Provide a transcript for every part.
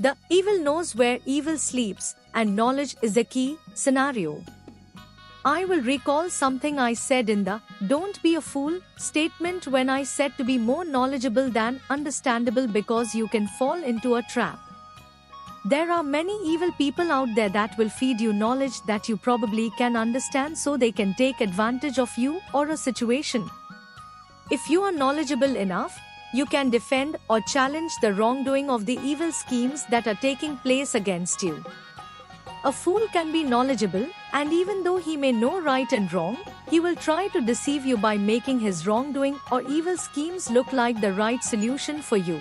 The evil knows where evil sleeps, and knowledge is the key scenario. I will recall something I said in the "Don't be a fool" statement when I said to be more knowledgeable than understandable because you can fall into a trap. There are many evil people out there that will feed you knowledge that you probably can understand so they can take advantage of you or a situation. If you are knowledgeable enough, you can defend or challenge the wrongdoing of the evil schemes that are taking place against you. A fool can be knowledgeable, and even though he may know right and wrong, he will try to deceive you by making his wrongdoing or evil schemes look like the right solution for you.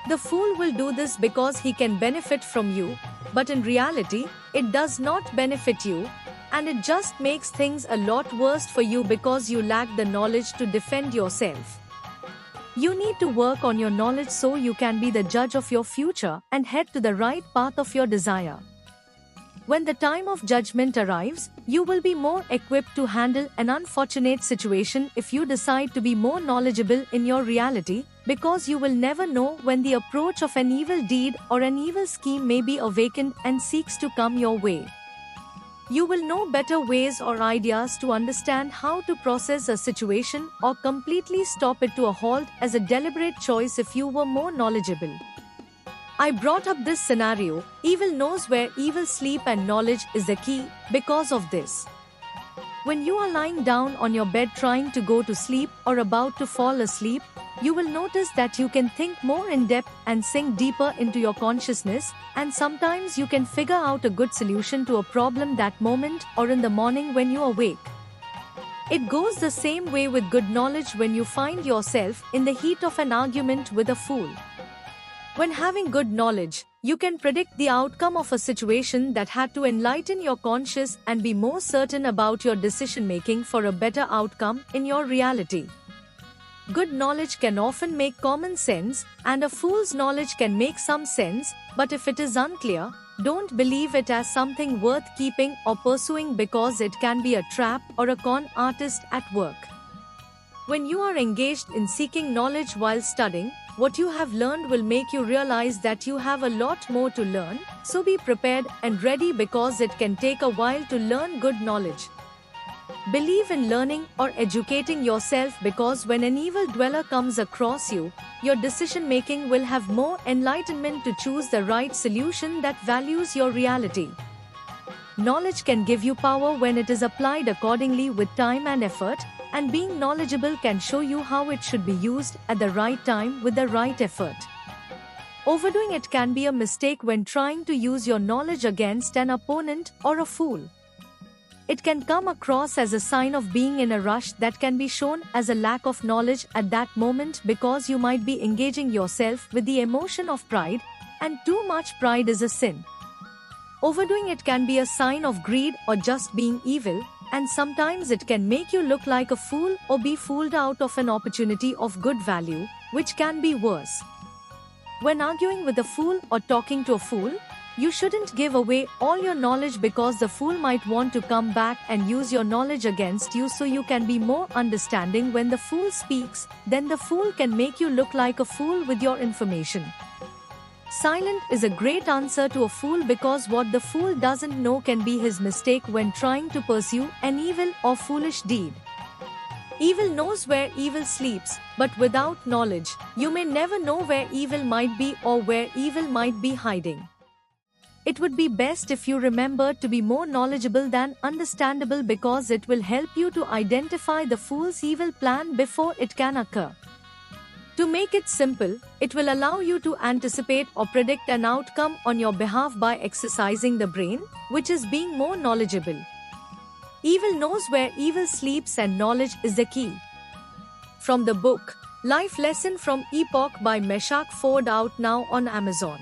The fool will do this because he can benefit from you, but in reality, it does not benefit you, and it just makes things a lot worse for you because you lack the knowledge to defend yourself. You need to work on your knowledge so you can be the judge of your future and head to the right path of your desire. When the time of judgment arrives, you will be more equipped to handle an unfortunate situation if you decide to be more knowledgeable in your reality, because you will never know when the approach of an evil deed or an evil scheme may be awakened and seeks to come your way. You will know better ways or ideas to understand how to process a situation or completely stop it to a halt as a deliberate choice if you were more knowledgeable. I brought up this scenario, evil knows where evil sleep and knowledge is the key, because of this. When you are lying down on your bed trying to go to sleep or about to fall asleep, you will notice that you can think more in depth and sink deeper into your consciousness, and sometimes you can figure out a good solution to a problem that moment or in the morning when you awake. It goes the same way with good knowledge when you find yourself in the heat of an argument with a fool. When having good knowledge, you can predict the outcome of a situation that had to enlighten your conscience and be more certain about your decision-making for a better outcome in your reality. Good knowledge can often make common sense, and a fool's knowledge can make some sense, but if it is unclear, don't believe it as something worth keeping or pursuing because it can be a trap or a con artist at work. When you are engaged in seeking knowledge while studying, what you have learned will make you realize that you have a lot more to learn, so be prepared and ready because it can take a while to learn good knowledge. Believe in learning or educating yourself because when an evil dweller comes across you, your decision-making will have more enlightenment to choose the right solution that values your reality. Knowledge can give you power when it is applied accordingly with time and effort, and being knowledgeable can show you how it should be used at the right time with the right effort. Overdoing it can be a mistake when trying to use your knowledge against an opponent or a fool. It can come across as a sign of being in a rush that can be shown as a lack of knowledge at that moment because you might be engaging yourself with the emotion of pride, and too much pride is a sin. Overdoing it can be a sign of greed or just being evil, and sometimes it can make you look like a fool or be fooled out of an opportunity of good value, which can be worse. When arguing with a fool or talking to a fool, you shouldn't give away all your knowledge because the fool might want to come back and use your knowledge against you, so you can be more understanding when the fool speaks. Then the fool can make you look like a fool with your information. Silent is a great answer to a fool because what the fool doesn't know can be his mistake when trying to pursue an evil or foolish deed. Evil knows where evil sleeps, but without knowledge, you may never know where evil might be or where evil might be hiding. It would be best if you remember to be more knowledgeable than understandable because it will help you to identify the fool's evil plan before it can occur. To make it simple, it will allow you to anticipate or predict an outcome on your behalf by exercising the brain, which is being more knowledgeable. Evil knows where evil sleeps and knowledge is the key. From the book, Life Lesson from Epoch by Meshach Ford, out now on Amazon.